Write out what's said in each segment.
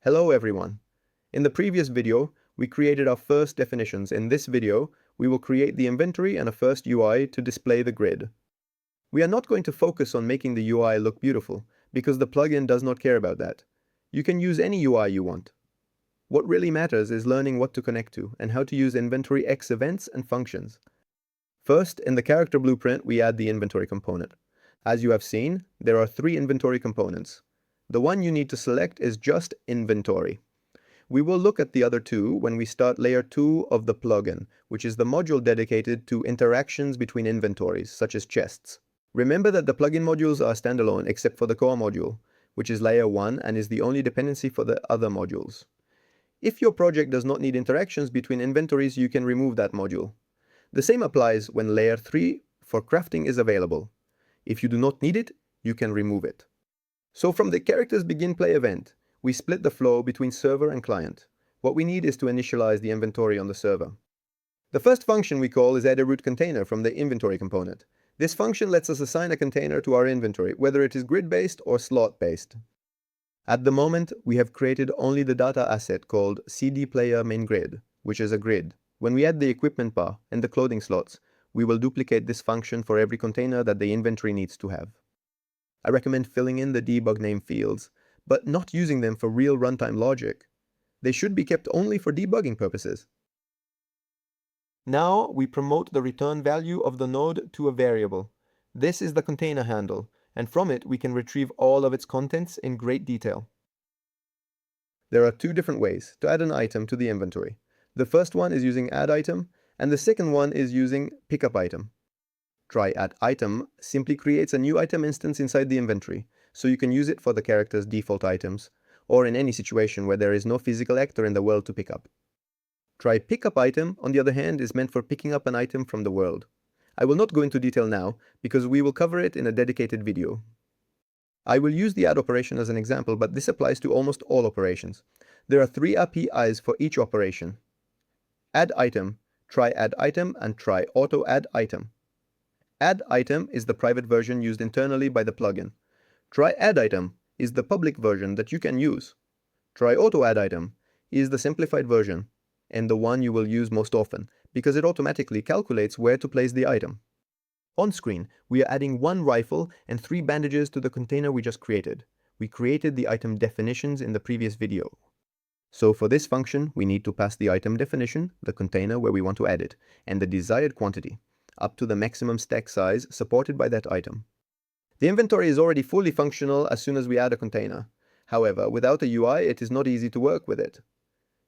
Hello everyone. In the previous video, we created our first definitions. In this video, we will create the inventory and a first UI to display the grid. We are not going to focus on making the UI look beautiful, because the plugin does not care about that. You can use any UI you want. What really matters is learning what to connect to and how to use inventory X events and functions. First, in the character blueprint, we add the inventory component. As you have seen, there are 3 inventory components. The one you need to select is just inventory. We will look at the other 2 when we start layer 2 of the plugin, which is the module dedicated to interactions between inventories, such as chests. Remember that the plugin modules are standalone except for the core module, which is layer 1 and is the only dependency for the other modules. If your project does not need interactions between inventories, you can remove that module. The same applies when layer 3 for crafting is available. If you do not need it, you can remove it. So from the character's begin play event, we split the flow between server and client. What we need is to initialize the inventory on the server. The first function we call is add a root container from the inventory component. This function lets us assign a container to our inventory, whether it is grid-based or slot-based. At the moment, we have created only the data asset called cdPlayerMainGrid, which is a grid. When we add the equipment bar and the clothing slots, we will duplicate this function for every container that the inventory needs to have. I recommend filling in the debug name fields, but not using them for real runtime logic. They should be kept only for debugging purposes. Now we promote the return value of the node to a variable. This is the container handle, and from it we can retrieve all of its contents in great detail. There are 2 different ways to add an item to the inventory. The first one is using add item, and the second one is using pickup item. Try add item simply creates a new item instance inside the inventory, so you can use it for the character's default items, or in any situation where there is no physical actor in the world to pick up. Try pickup item, on the other hand, is meant for picking up an item from the world. I will not go into detail now, because we will cover it in a dedicated video. I will use the add operation as an example, but this applies to almost all operations. There are 3 APIs for each operation. Add item, try add item, and try auto add item. Add item is the private version used internally by the plugin. Try add item is the public version that you can use. Try auto add item is the simplified version and the one you will use most often because it automatically calculates where to place the item. On screen, we are adding 1 rifle and 3 bandages to the container we just created. We created the item definitions in the previous video. So for this function, we need to pass the item definition, the container where we want to add it, and the desired quantity, up to the maximum stack size supported by that item. The inventory is already fully functional as soon as we add a container. However, without a UI, it is not easy to work with it.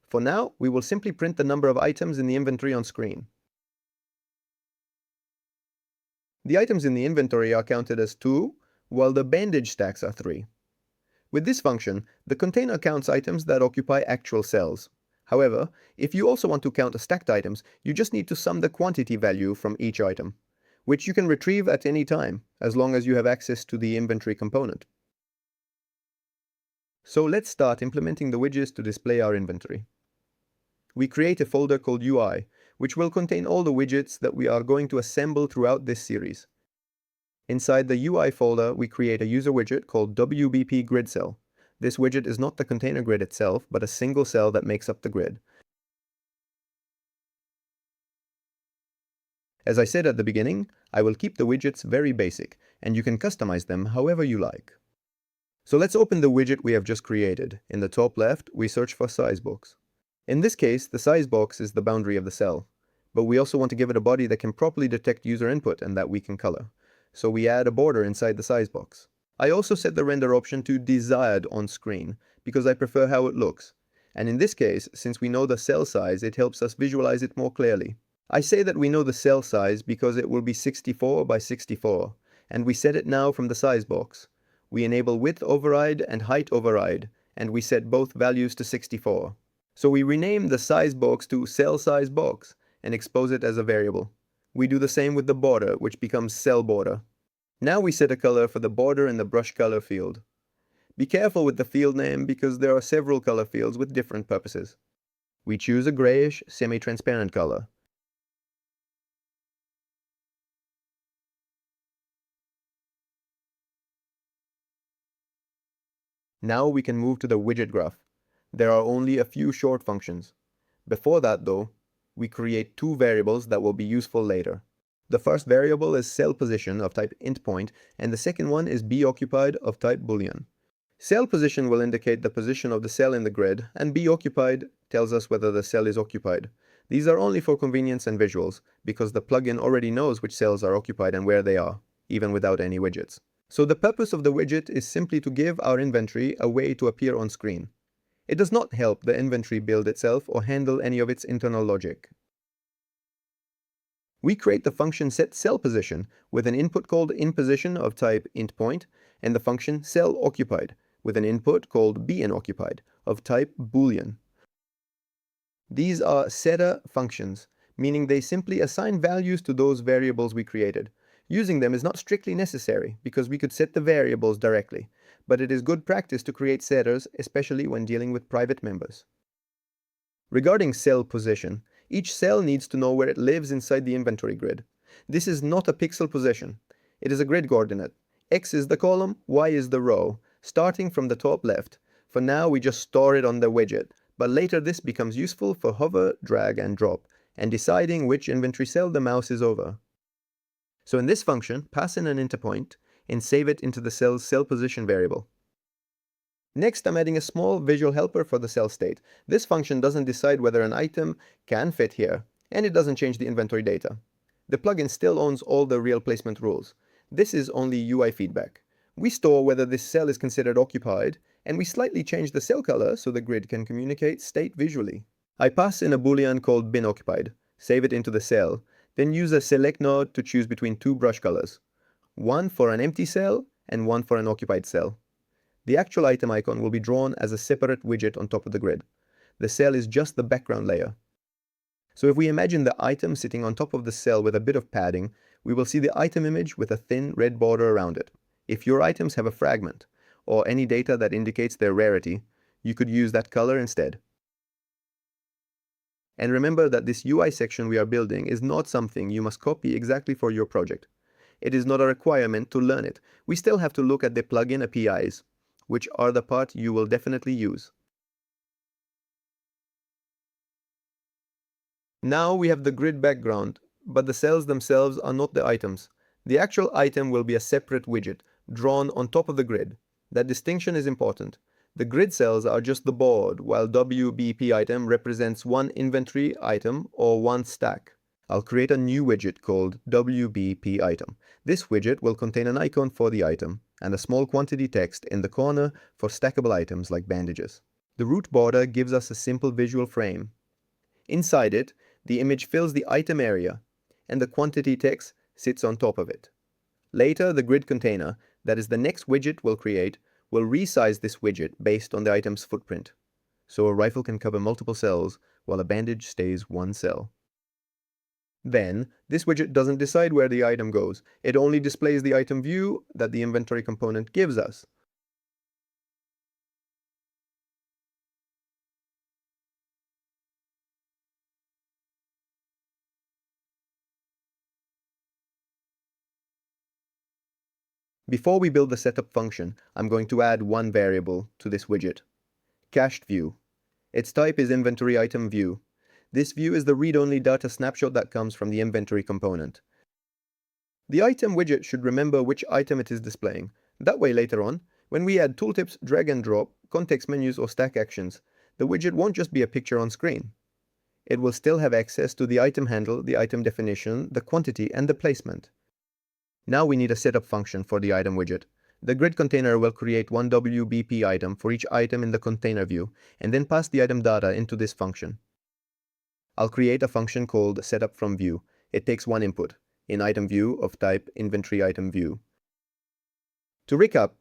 For now, we will simply print the number of items in the inventory on screen. The items in the inventory are counted as 2, while the bandage stacks are 3. With this function, the container counts items that occupy actual cells. However, if you also want to count stacked items, you just need to sum the quantity value from each item, which you can retrieve at any time, as long as you have access to the inventory component. So let's start implementing the widgets to display our inventory. We create a folder called UI, which will contain all the widgets that we are going to assemble throughout this series. Inside the UI folder, we create a user widget called WBP grid cell. This widget is not the container grid itself, but a single cell that makes up the grid. As I said at the beginning, I will keep the widgets very basic, and you can customize them however you like. So let's open the widget we have just created. In the top left, we search for size box. In this case, the size box is the boundary of the cell, but we also want to give it a body that can properly detect user input and that we can color. So we add a border inside the size box. I also set the render option to desired on screen because I prefer how it looks. And in this case, since we know the cell size, it helps us visualize it more clearly. I say that we know the cell size because it will be 64 by 64, and we set it now from the size box. We enable width override and height override, and we set both values to 64. So we rename the size box to cell size box and expose it as a variable. We do the same with the border, which becomes cell border. Now we set a color for the border in the brush color field. Be careful with the field name because there are several color fields with different purposes. We choose a grayish, semi-transparent color. Now we can move to the widget graph. There are only a few short functions. Before that, though, we create two variables that will be useful later. The first variable is cell position of type int_point, and the second one is bOccupied of type boolean. Cell position will indicate the position of the cell in the grid, and bOccupied tells us whether the cell is occupied. These are only for convenience and visuals, because the plugin already knows which cells are occupied and where they are, even without any widgets. So the purpose of the widget is simply to give our inventory a way to appear on screen. It does not help the inventory build itself or handle any of its internal logic. We create the function setCellPosition with an input called inPosition of type int_point, and the function cellOccupied with an input called beInOccupied of type boolean. These are setter functions, meaning they simply assign values to those variables we created. Using them is not strictly necessary because we could set the variables directly, but it is good practice to create setters, especially when dealing with private members. Regarding cell position, each cell needs to know where it lives inside the inventory grid. This is not a pixel position. It is a grid coordinate. X is the column, Y is the row, starting from the top left. For now, we just store it on the widget, but later this becomes useful for hover, drag, and drop, and deciding which inventory cell the mouse is over. So in this function, pass in an int_point and save it into the cell's cell position variable. Next, I'm adding a small visual helper for the cell state. This function doesn't decide whether an item can fit here, and it doesn't change the inventory data. The plugin still owns all the real placement rules. This is only UI feedback. We store whether this cell is considered occupied, and we slightly change the cell color so the grid can communicate state visually. I pass in a boolean called binOccupied, save it into the cell, then use a select node to choose between two brush colors, one for an empty cell and one for an occupied cell. The actual item icon will be drawn as a separate widget on top of the grid. The cell is just the background layer. So if we imagine the item sitting on top of the cell with a bit of padding, we will see the item image with a thin red border around it. If your items have a fragment, or any data that indicates their rarity, you could use that color instead. And remember that this UI section we are building is not something you must copy exactly for your project. It is not a requirement to learn it. We still have to look at the plugin APIs, which are the part you will definitely use. Now we have the grid background, but the cells themselves are not the items. The actual item will be a separate widget, drawn on top of the grid. That distinction is important. The grid cells are just the board, while WBP item represents one inventory item or one stack. I'll create a new widget called WBP item. This widget will contain an icon for the item and a small quantity text in the corner for stackable items like bandages. The root border gives us a simple visual frame. Inside it, the image fills the item area, and the quantity text sits on top of it. Later, the grid container, that is the next widget we'll create, will resize this widget based on the item's footprint. So a rifle can cover multiple cells, while a bandage stays one cell. Then, this widget doesn't decide where the item goes. It only displays the item view that the inventory component gives us. Before we build the setup function, I'm going to add one variable to this widget. Cached view. Its type is inventory item view. This view is the read-only data snapshot that comes from the inventory component. The item widget should remember which item it is displaying. That way later on, when we add tooltips, drag and drop, context menus or stack actions, the widget won't just be a picture on screen. It will still have access to the item handle, the item definition, the quantity, and the placement. Now we need a setup function for the item widget. The grid container will create one WBP item for each item in the container view, and then pass the item data into this function. I'll create a function called setupFromView. It takes one input, in item view of type inventory item view. To recap,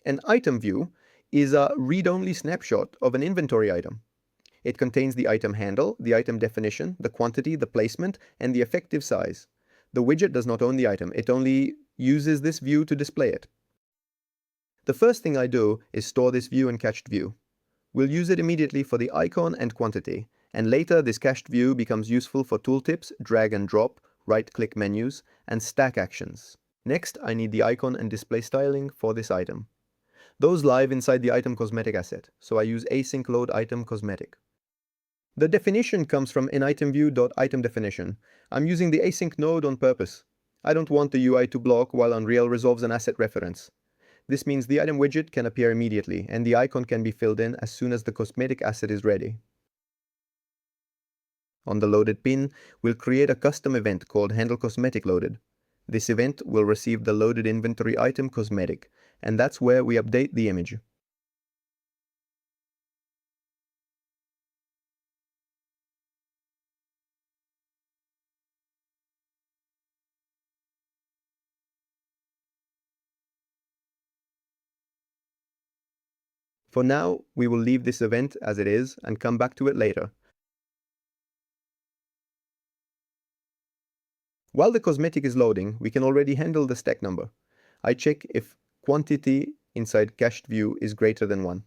an item view is a read-only snapshot of an inventory item. It contains the item handle, the item definition, the quantity, the placement, and the effective size. The widget does not own the item, it only uses this view to display it. The first thing I do is store this view in cached view. We'll use it immediately for the icon and quantity, and later this cached view becomes useful for tooltips, drag and drop, right-click menus, and stack actions. Next, I need the icon and display styling for this item. Those live inside the item cosmetic asset, so I use async load item cosmetic. The definition comes from inItemView.itemDefinition. I'm using the async node on purpose. I don't want the UI to block while Unreal resolves an asset reference. This means the item widget can appear immediately, and the icon can be filled in as soon as the cosmetic asset is ready. On the loaded pin, we'll create a custom event called handleCosmeticLoaded. This event will receive the loaded inventory item cosmetic, and that's where we update the image. For now, we will leave this event as it is and come back to it later. While the cosmetic is loading, we can already handle the stack number. I check if quantity inside cached view is greater than 1.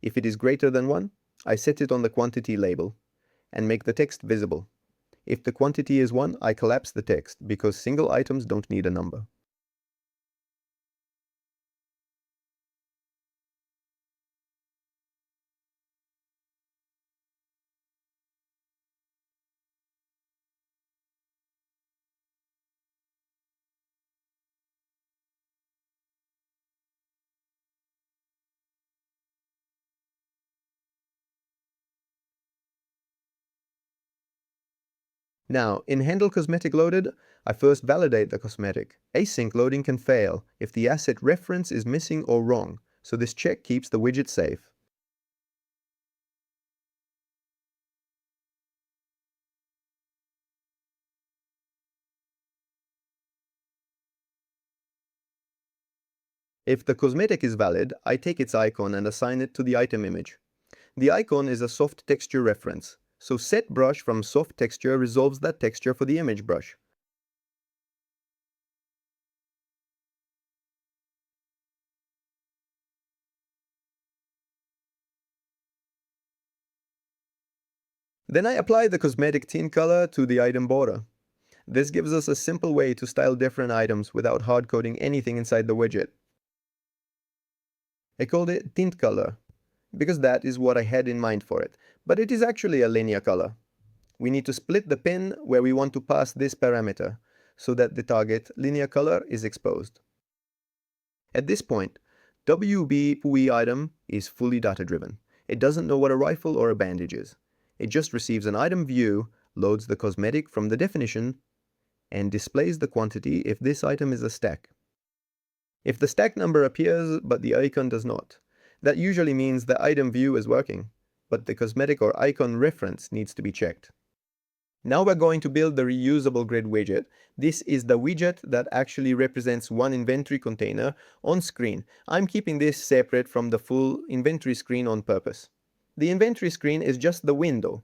If it is greater than 1, I set it on the quantity label and make the text visible. If the quantity is 1, I collapse the text because single items don't need a number. Now, in handleCosmeticLoaded, I first validate the cosmetic. Async loading can fail if the asset reference is missing or wrong, so this check keeps the widget safe. If the cosmetic is valid, I take its icon and assign it to the item image. The icon is a soft texture reference, so set brush from soft texture resolves that texture for the image brush. Then I apply the cosmetic tint color to the item border. This gives us a simple way to style different items without hard-coding anything inside the widget. I called it tint color because that is what I had in mind for it, but it is actually a linear color. We need to split the pin where we want to pass this parameter so that the target linear color is exposed. At this point, WB item is fully data-driven. It doesn't know what a rifle or a bandage is. It just receives an item view, loads the cosmetic from the definition, and displays the quantity if this item is a stack. If the stack number appears but the icon does not, that usually means the item view is working, but the cosmetic or icon reference needs to be checked. Now we're going to build the reusable grid widget. This is the widget that actually represents one inventory container on screen. I'm keeping this separate from the full inventory screen on purpose. The inventory screen is just the window.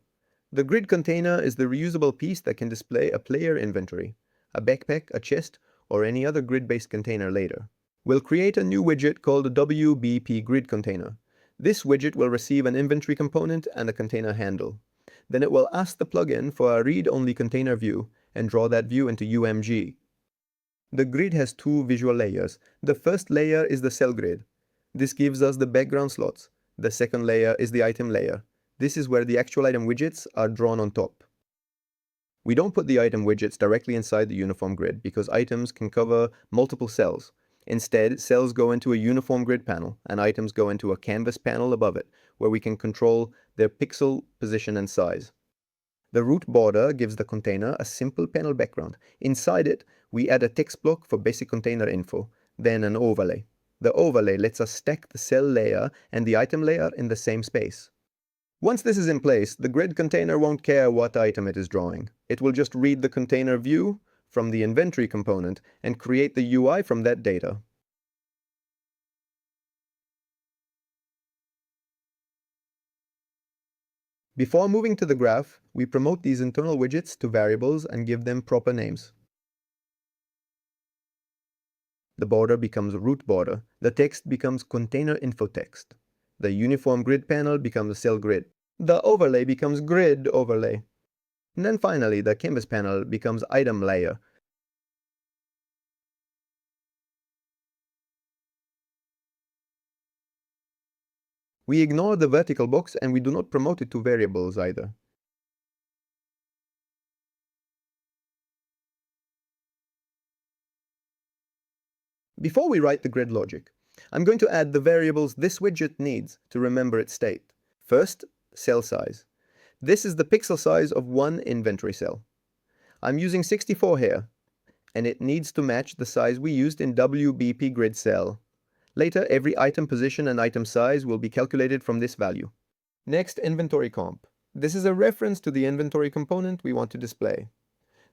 The grid container is the reusable piece that can display a player inventory, a backpack, a chest, or any other grid-based container later. We'll create a new widget called the WBP grid container. This widget will receive an inventory component and a container handle. Then it will ask the plugin for a read-only container view and draw that view into UMG. The grid has two visual layers. The first layer is the cell grid. This gives us the background slots. The second layer is the item layer. This is where the actual item widgets are drawn on top. We don't put the item widgets directly inside the uniform grid because items can cover multiple cells. Instead, cells go into a uniform grid panel and items go into a canvas panel above it, where we can control their pixel position and size. The root border gives the container a simple panel background. Inside it, we add a text block for basic container info, then an overlay. The overlay lets us stack the cell layer and the item layer in the same space. Once this is in place, the grid container won't care what item it is drawing. It will just read the container view from the inventory component and create the UI from that data. Before moving to the graph, we promote these internal widgets to variables and give them proper names. The border becomes root border. The text becomes container info text. The uniform grid panel becomes cell grid. The overlay becomes grid overlay. And then finally, the canvas panel becomes item layer. We ignore the vertical box and we do not promote it to variables either. Before we write the grid logic, I'm going to add the variables this widget needs to remember its state. First, cell size. This is the pixel size of one inventory cell. I'm using 64 here, and it needs to match the size we used in WBP grid cell. Later, every item position and item size will be calculated from this value. Next, inventory comp. This is a reference to the inventory component we want to display.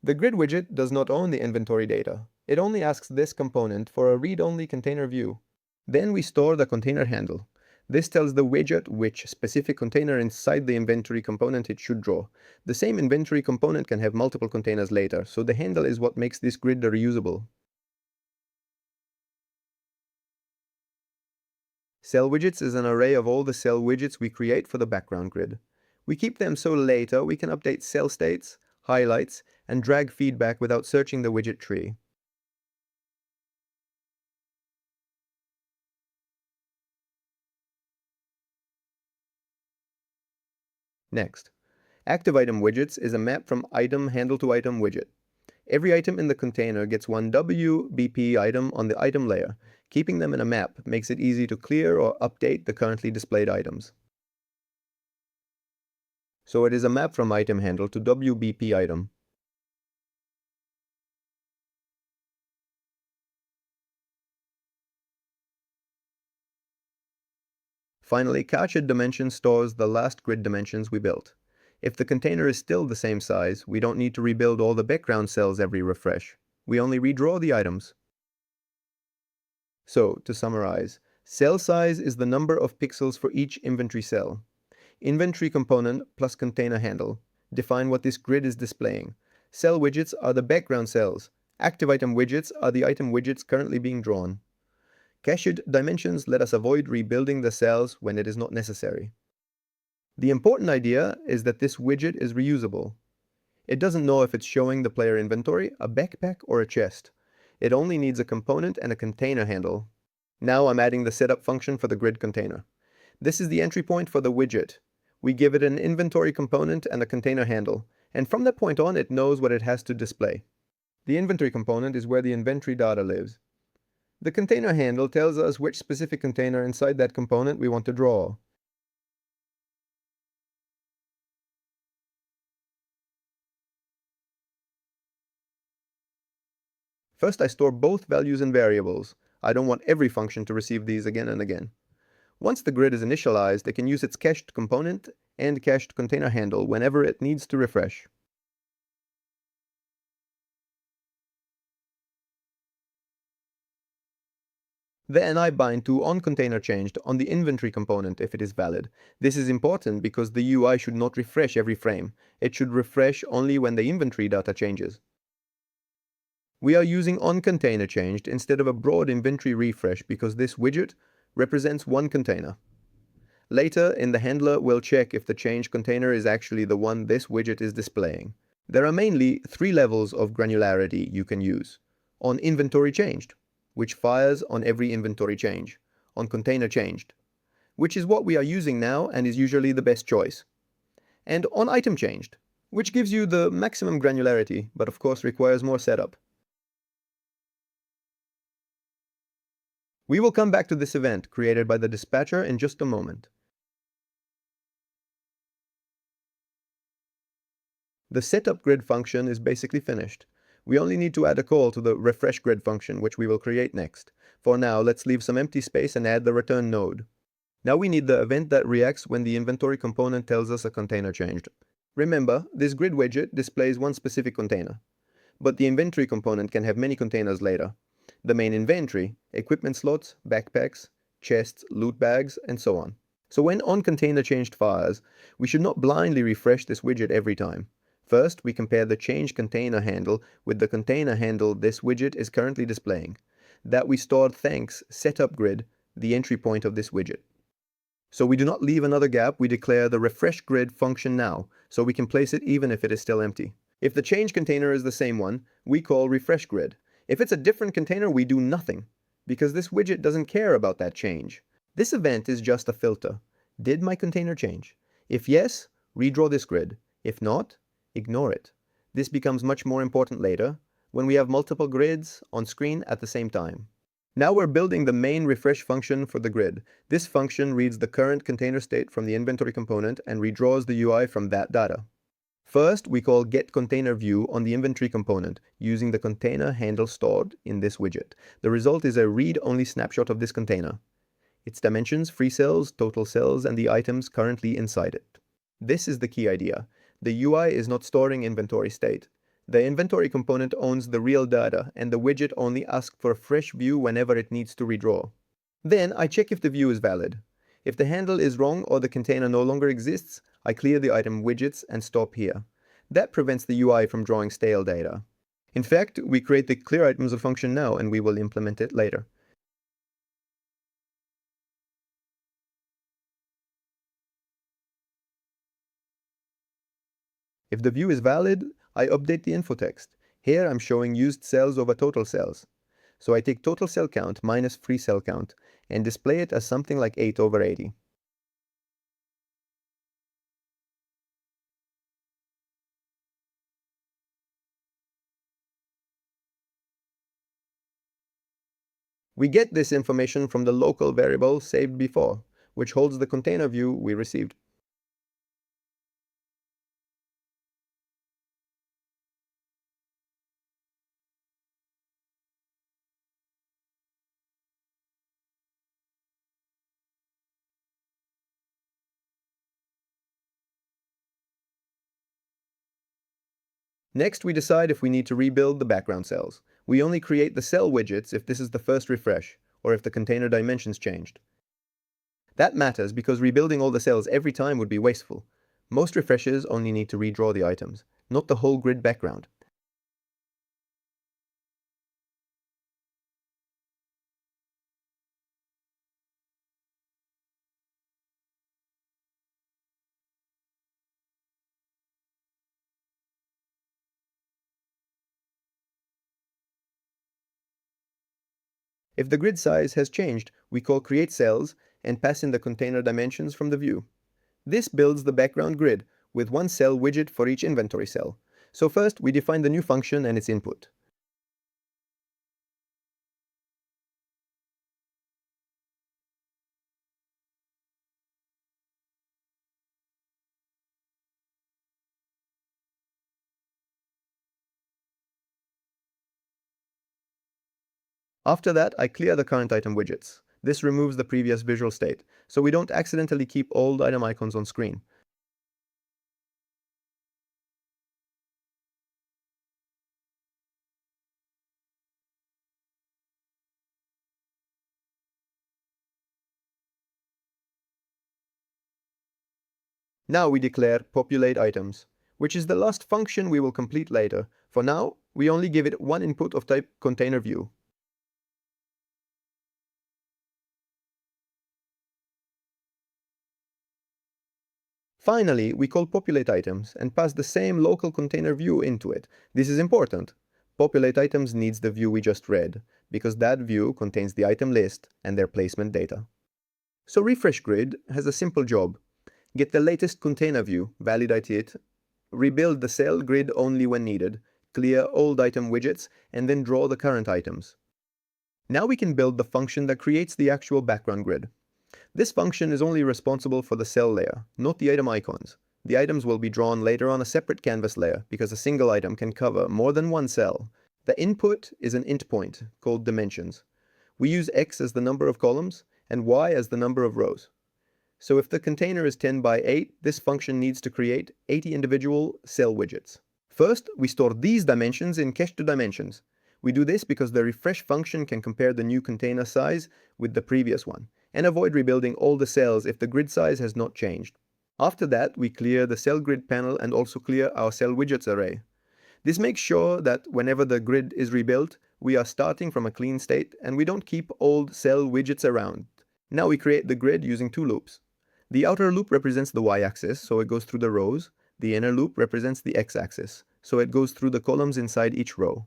The grid widget does not own the inventory data. It only asks this component for a read-only container view. Then we store the container handle. This tells the widget which specific container inside the inventory component it should draw. The same inventory component can have multiple containers later, so the handle is what makes this grid reusable. Cell widgets is an array of all the cell widgets we create for the background grid. We keep them so later we can update cell states, highlights, and drag feedback without searching the widget tree. Next, active item widgets is a map from item handle to item widget. Every item in the container gets one WBP item on the item layer. Keeping them in a map makes it easy to clear or update the currently displayed items. So it is a map from item handle to WBP item. Finally, captured dimension stores the last grid dimensions we built. If the container is still the same size, we don't need to rebuild all the background cells every refresh. We only redraw the items. So, to summarize, cell size is the number of pixels for each inventory cell. Inventory component plus container handle define what this grid is displaying. Cell widgets are the background cells. Active item widgets are the item widgets currently being drawn. Cached dimensions let us avoid rebuilding the cells when it is not necessary. The important idea is that this widget is reusable. It doesn't know if it's showing the player inventory, a backpack, or a chest. It only needs a component and a container handle. Now I'm adding the setup function for the grid container. This is the entry point for the widget. We give it an inventory component and a container handle, and from that point on it knows what it has to display. The inventory component is where the inventory data lives. The container handle tells us which specific container inside that component we want to draw. First, I store both values in variables. I don't want every function to receive these again and again. Once the grid is initialized, it can use its cached component and cached container handle whenever it needs to refresh. Then I bind to onContainerChanged on the inventory component if it is valid. This is important because the UI should not refresh every frame. It should refresh only when the inventory data changes. We are using onContainerChanged instead of a broad inventory refresh because this widget represents one container. Later, in the handler, we'll check if the changed container is actually the one this widget is displaying. There are mainly three levels of granularity you can use. On inventory changed, which fires on every inventory change. On container changed, which is what we are using now and is usually the best choice. And on item changed, which gives you the maximum granularity, but of course requires more setup. We will come back to this event created by the dispatcher in just a moment. The setup grid function is basically finished. We only need to add a call to the refresh grid function, which we will create next. For now, let's leave some empty space and add the return node. Now we need the event that reacts when the inventory component tells us a container changed. Remember, this grid widget displays one specific container, but the inventory component can have many containers later. The main inventory, equipment slots, backpacks, chests, loot bags, and so on. So when onContainerChanged fires, we should not blindly refresh this widget every time. First, we compare the changed container handle with the container handle this widget is currently displaying. That we stored thanks setup grid, the entry point of this widget. So we do not leave another gap, we declare the refresh grid function now, so we can place it even if it is still empty. If the change container is the same one, we call refresh grid. If it's a different container, we do nothing, because this widget doesn't care about that change. This event is just a filter. Did my container change? If yes, redraw this grid. If not, ignore it. This becomes much more important later, when we have multiple grids on screen at the same time. Now we're building the main refresh function for the grid. This function reads the current container state from the inventory component and redraws the UI from that data. First, we call getContainerView on the inventory component using the container handle stored in this widget. The result is a read-only snapshot of this container. Its dimensions, free cells, total cells, and the items currently inside it. This is the key idea. The UI is not storing inventory state. The inventory component owns the real data, and the widget only asks for a fresh view whenever it needs to redraw. Then I check if the view is valid. If the handle is wrong or the container no longer exists, I clear the item widgets and stop here. That prevents the UI from drawing stale data. In fact, we create the clear items function now, and we will implement it later. If the view is valid, I update the info text. Here I'm showing used cells over total cells. So I take total cell count minus free cell count and display it as something like 8 over 80. We get this information from the local variable saved before, which holds the container view we received. Next, we decide if we need to rebuild the background cells. We only create the cell widgets if this is the first refresh, or if the container dimensions changed. That matters because rebuilding all the cells every time would be wasteful. Most refreshes only need to redraw the items, not the whole grid background. If the grid size has changed, we call createCells and pass in the container dimensions from the view. This builds the background grid with one cell widget for each inventory cell. So first, we define the new function and its input. After that, I clear the current item widgets. This removes the previous visual state, so we don't accidentally keep old item icons on screen. Now we declare populate items, which is the last function we will complete later. For now, we only give it one input of type container view. Finally, we call populate items and pass the same local container view into it. This is important. Populate items needs the view we just read, because that view contains the item list and their placement data. So refresh grid has a simple job. Get the latest container view, validate it, rebuild the cell grid only when needed, clear old item widgets, and then draw the current items. Now we can build the function that creates the actual background grid. This function is only responsible for the cell layer, not the item icons. The items will be drawn later on a separate canvas layer because a single item can cover more than one cell. The input is an int point called dimensions. We use x as the number of columns and y as the number of rows. So if the container is 10 by 8, this function needs to create 80 individual cell widgets. First, we store these dimensions in cache to dimensions. We do this because the refresh function can compare the new container size with the previous one, and avoid rebuilding all the cells if the grid size has not changed. After that, we clear the cell grid panel and also clear our cell widgets array. This makes sure that whenever the grid is rebuilt, we are starting from a clean state and we don't keep old cell widgets around. Now we create the grid using two loops. The outer loop represents the y-axis, so it goes through the rows. The inner loop represents the x-axis, so it goes through the columns inside each row.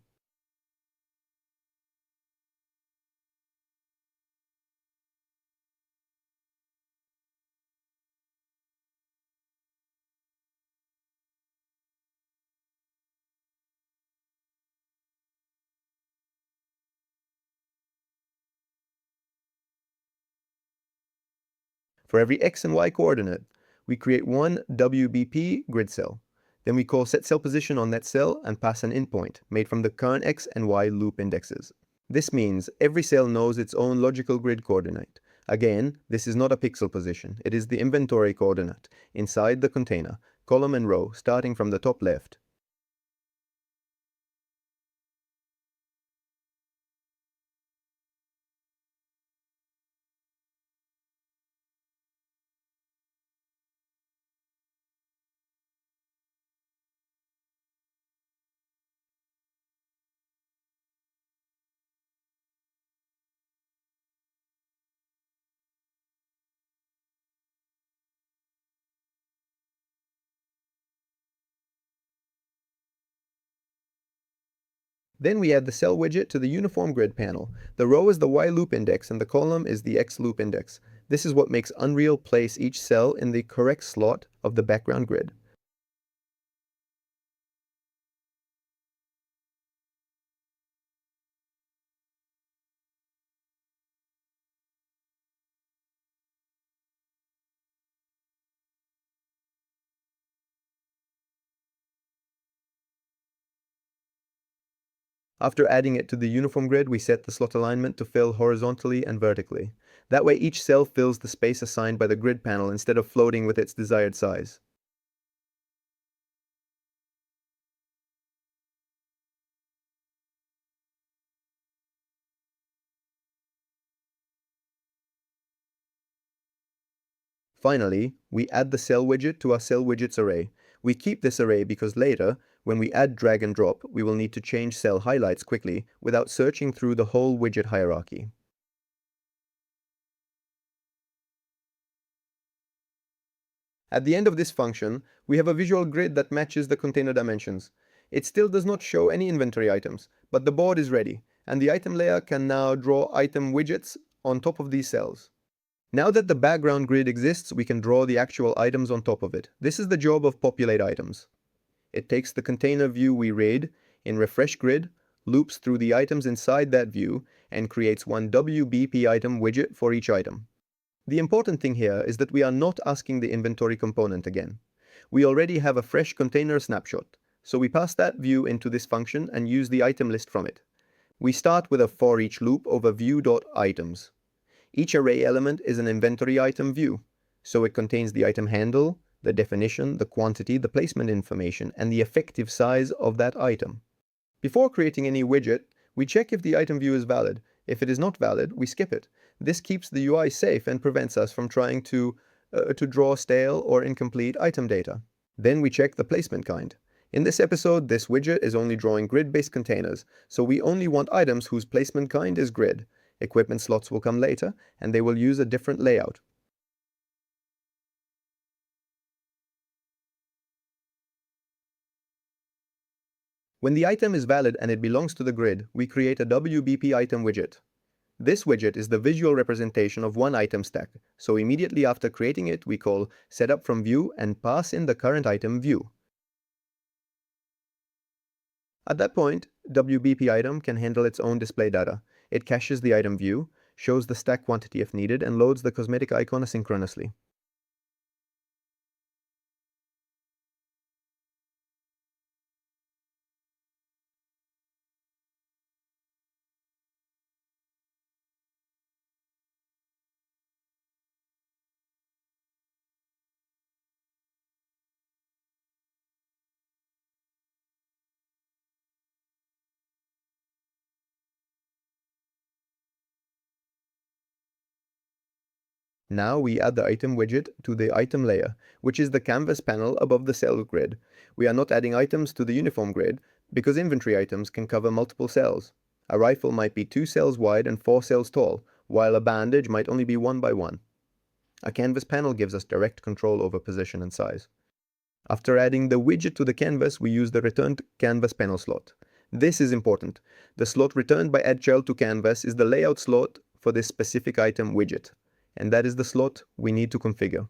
For every x and y coordinate, we create one WBP grid cell. Then we call setCellPosition on that cell and pass an endpoint made from the current x and y loop indexes. This means every cell knows its own logical grid coordinate. Again, this is not a pixel position, it is the inventory coordinate inside the container, column and row, starting from the top left. Then we add the cell widget to the uniform grid panel. The row is the Y loop index and the column is the X loop index. This is what makes Unreal place each cell in the correct slot of the background grid. After adding it to the uniform grid, we set the slot alignment to fill horizontally and vertically. That way each cell fills the space assigned by the grid panel instead of floating with its desired size. Finally, we add the cell widget to our cell widgets array. We keep this array because later, when we add drag and drop, we will need to change cell highlights quickly without searching through the whole widget hierarchy. At the end of this function, we have a visual grid that matches the container dimensions. It still does not show any inventory items, but the board is ready, and the item layer can now draw item widgets on top of these cells. Now that the background grid exists, we can draw the actual items on top of it. This is the job of populate items. It takes the container view we read in refresh grid, loops through the items inside that view, and creates one WBP item widget for each item. The important thing here is that we are not asking the inventory component again. We already have a fresh container snapshot, so we pass that view into this function and use the item list from it. We start with a for each loop over view.items. Each array element is an inventory item view, so it contains the item handle, the definition, the quantity, the placement information, and the effective size of that item. Before creating any widget, we check if the item view is valid. If it is not valid, we skip it. This keeps the UI safe and prevents us from trying to draw stale or incomplete item data. Then we check the placement kind. In this episode, this widget is only drawing grid-based containers, so we only want items whose placement kind is grid. Equipment slots will come later, and they will use a different layout. When the item is valid and it belongs to the grid, we create a WBP item widget. This widget is the visual representation of one item stack, so immediately after creating it, we call setUpFromView and pass in the current item view. At that point, WBP item can handle its own display data. It caches the item view, shows the stack quantity if needed, and loads the cosmetic icon asynchronously. Now we add the item widget to the item layer, which is the canvas panel above the cell grid. We are not adding items to the uniform grid because inventory items can cover multiple cells. A rifle might be 2 cells wide and 4 cells tall, while a bandage might only be 1 by 1. A canvas panel gives us direct control over position and size. After adding the widget to the canvas, we use the returned canvas panel slot. This is important. The slot returned by addChild to canvas is the layout slot for this specific item widget, and that is the slot we need to configure.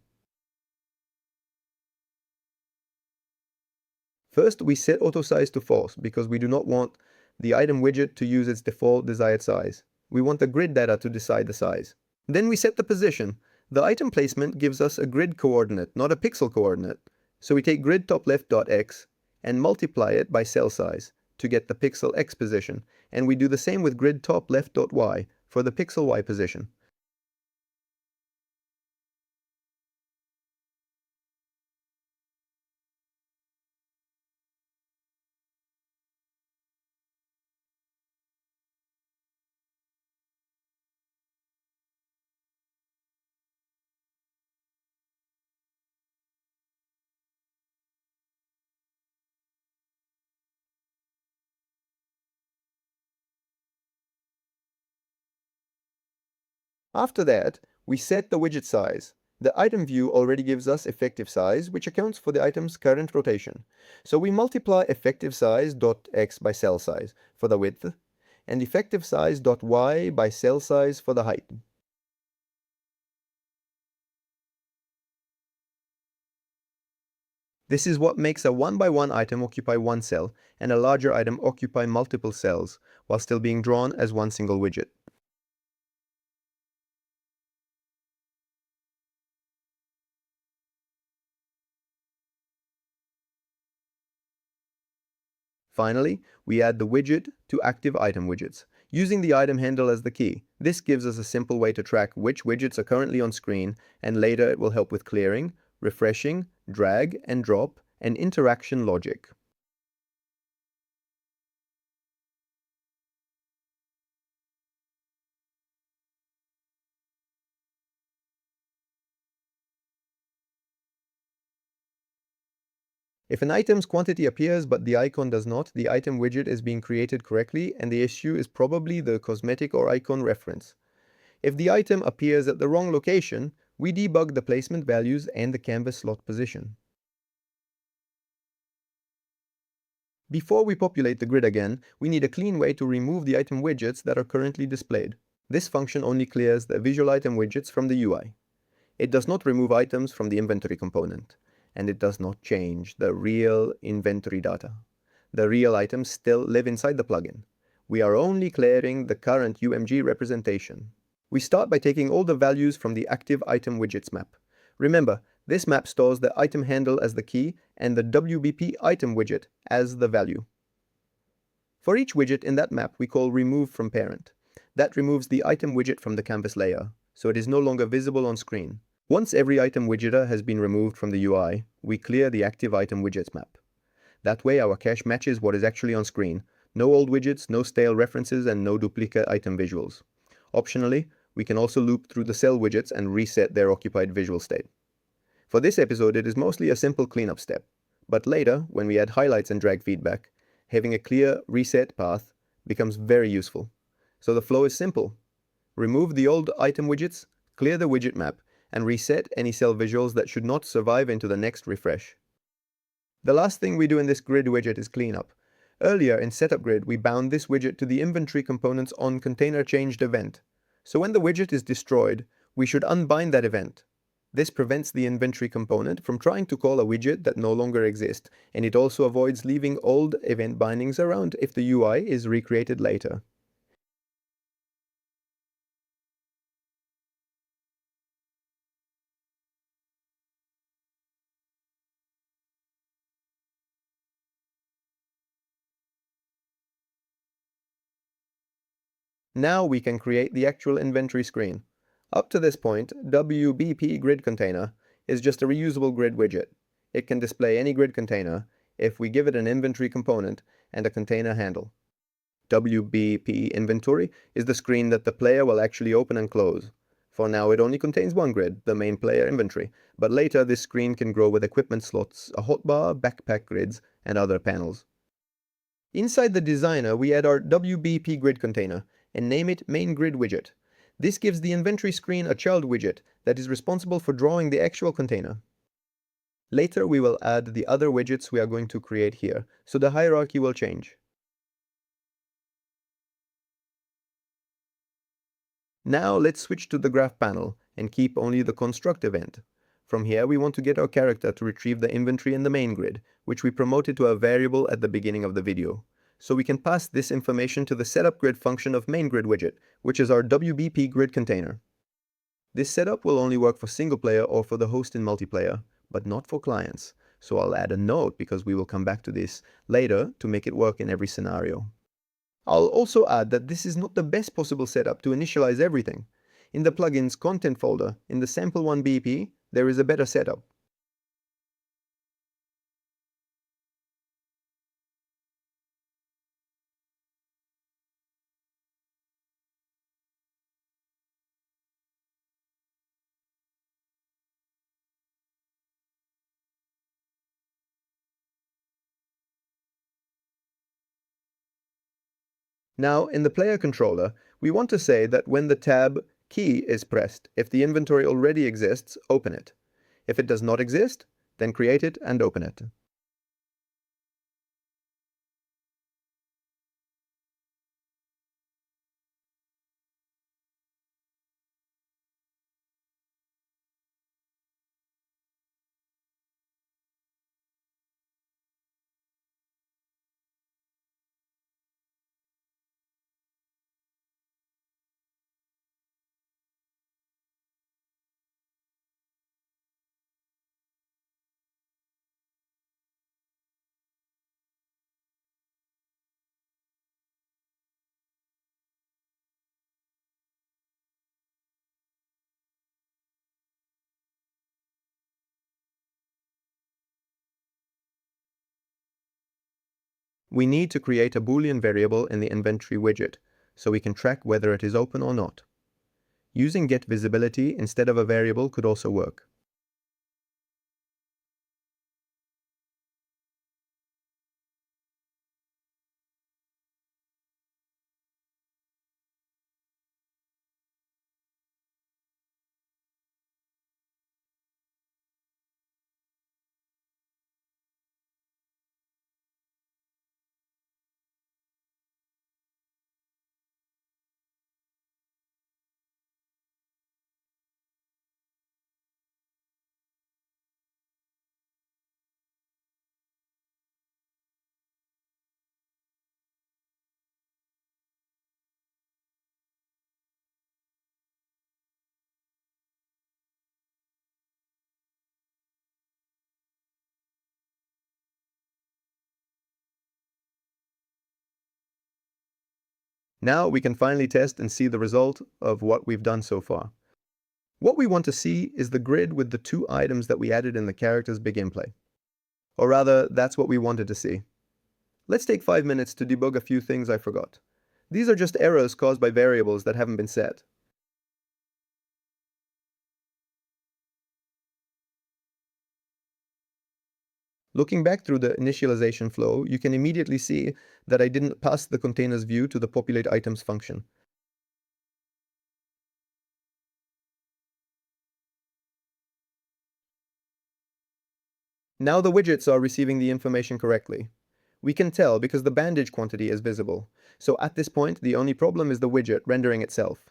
First, we set auto size to false because we do not want the item widget to use its default desired size. We want the grid data to decide the size. Then we set the position. The item placement gives us a grid coordinate, not a pixel coordinate. So we take grid top left.x and multiply it by cell size to get the pixel x position, and we do the same with grid top left.y for the pixel y position. After that, we set the widget size. The item view already gives us effective size, which accounts for the item's current rotation. So we multiply effective size.x by cell size for the width, and effective size.y by cell size for the height. This is what makes a 1x1 item occupy one cell, and a larger item occupy multiple cells, while still being drawn as one single widget. Finally, we add the widget to active item widgets, using the item handle as the key. This gives us a simple way to track which widgets are currently on screen, and later it will help with clearing, refreshing, drag and drop, and interaction logic. If an item's quantity appears but the icon does not, the item widget is being created correctly, and the issue is probably the cosmetic or icon reference. If the item appears at the wrong location, we debug the placement values and the canvas slot position. Before we populate the grid again, we need a clean way to remove the item widgets that are currently displayed. This function only clears the visual item widgets from the UI. It does not remove items from the inventory component, and it does not change the real inventory data. The real items still live inside the plugin. We are only clearing the current UMG representation. We start by taking all the values from the active item widgets map. Remember, this map stores the item handle as the key and the WBP item widget as the value. For each widget in that map, we call remove from parent. That removes the item widget from the canvas layer, so it is no longer visible on screen. Once every item widgeter has been removed from the UI, we clear the active item widgets map. That way our cache matches what is actually on screen. No old widgets, no stale references, and no duplicate item visuals. Optionally, we can also loop through the cell widgets and reset their occupied visual state. For this episode, it is mostly a simple cleanup step, but later, when we add highlights and drag feedback, having a clear reset path becomes very useful. So the flow is simple. Remove the old item widgets, clear the widget map, and reset any cell visuals that should not survive into the next refresh. The last thing we do in this grid widget is cleanup. Earlier in setup grid, we bound this widget to the inventory component's onContainerChanged event. So when the widget is destroyed, we should unbind that event. This prevents the inventory component from trying to call a widget that no longer exists, and it also avoids leaving old event bindings around if the UI is recreated later. Now we can create the actual inventory screen. Up to this point, WBP grid container is just a reusable grid widget. It can display any grid container if we give it an inventory component and a container handle. WBP inventory is the screen that the player will actually open and close. For now, it only contains one grid, the main player inventory, but later this screen can grow with equipment slots, a hotbar, backpack grids, and other panels. Inside the designer, we add our WBP grid container and name it main grid widget. This gives the inventory screen a child widget that is responsible for drawing the actual container. Later, we will add the other widgets we are going to create here, so the hierarchy will change. Now let's switch to the graph panel and keep only the construct event. From here, we want to get our character to retrieve the inventory in the main grid, which we promoted to a variable at the beginning of the video. So we can pass this information to the setup grid function of main grid widget, which is our WBP grid container. This setup will only work for single player or for the host in multiplayer, but not for clients. So I'll add a note because we will come back to this later to make it work in every scenario. I'll also add that this is not the best possible setup to initialize everything. In the plugins content folder, in the sample1 BP, there is a better setup. Now, in the player controller, we want to say that when the tab key is pressed, if the inventory already exists, open it. If it does not exist, then create it and open it. We need to create a Boolean variable in the inventory widget, so we can track whether it is open or not. Using getVisibility instead of a variable could also work. Now we can finally test and see the result of what we've done so far. What we want to see is the grid with the 2 items that we added in the character's begin play. Or rather, that's what we wanted to see. Let's take 5 minutes to debug a few things I forgot. These are just errors caused by variables that haven't been set. Looking back through the initialization flow, you can immediately see that I didn't pass the container's view to the populate items function. Now the widgets are receiving the information correctly. We can tell because the bandage quantity is visible. So at this point, the only problem is the widget rendering itself.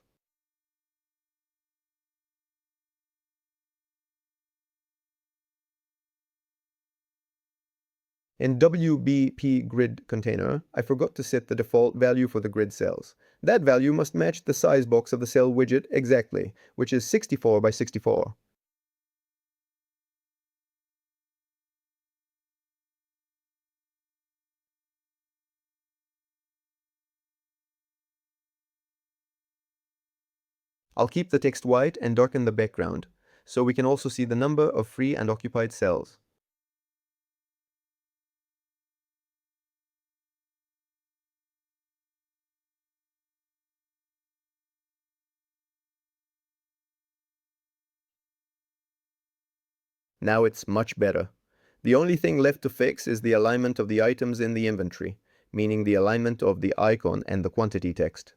In WBP grid container, I forgot to set the default value for the grid cells. That value must match the size box of the cell widget exactly, which is 64 by 64. I'll keep the text white and darken the background, so we can also see the number of free and occupied cells. Now it's much better. The only thing left to fix is the alignment of the items in the inventory, meaning the alignment of the icon and the quantity text.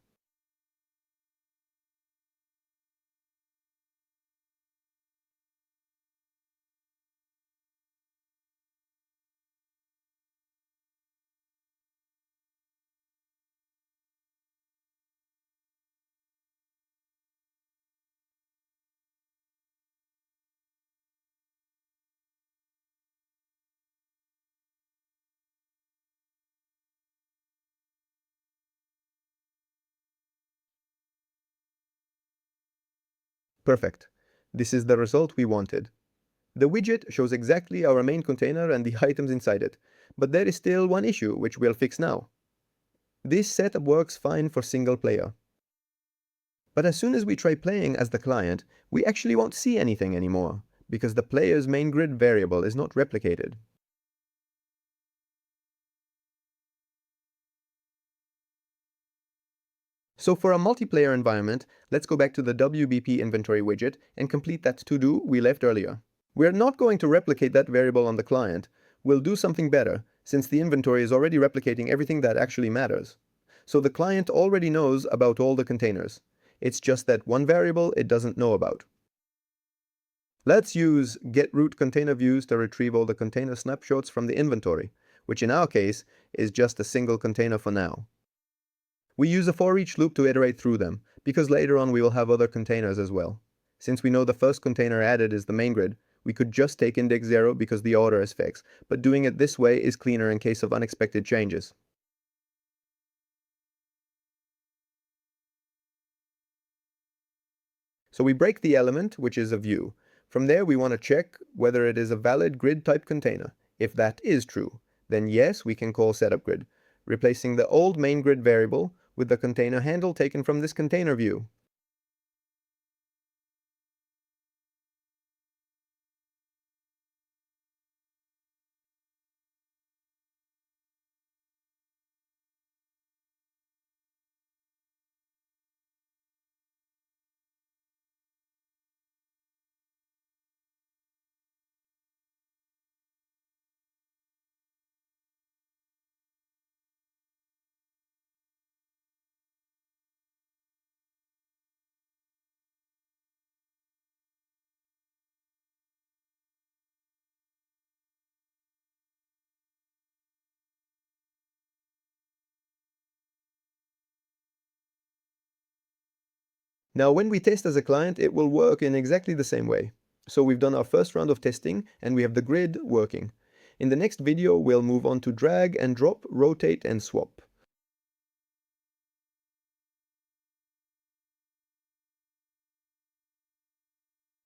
Perfect. This is the result we wanted. The widget shows exactly our main container and the items inside it, but there is still one issue which we'll fix now. This setup works fine for single player. But as soon as we try playing as the client, we actually won't see anything anymore, because the player's main grid variable is not replicated. So for a multiplayer environment, let's go back to the WBP inventory widget and complete that to-do we left earlier. We're not going to replicate that variable on the client. We'll do something better, since the inventory is already replicating everything that actually matters. So the client already knows about all the containers. It's just that one variable it doesn't know about. Let's use getRootContainerViews to retrieve all the container snapshots from the inventory, which in our case is just a single container for now. We use a for each loop to iterate through them, because later on we will have other containers as well. Since we know the first container added is the main grid, we could just take index 0 because the order is fixed, but doing it this way is cleaner in case of unexpected changes. So we break the element, which is a view. From there we want to check whether it is a valid grid type container. If that is true, then yes, we can call setupGrid, replacing the old main grid variable with the container handle taken from this container view. Now when we test as a client, it will work in exactly the same way. So we've done our first round of testing and we have the grid working. In the next video, we'll move on to drag and drop, rotate and swap.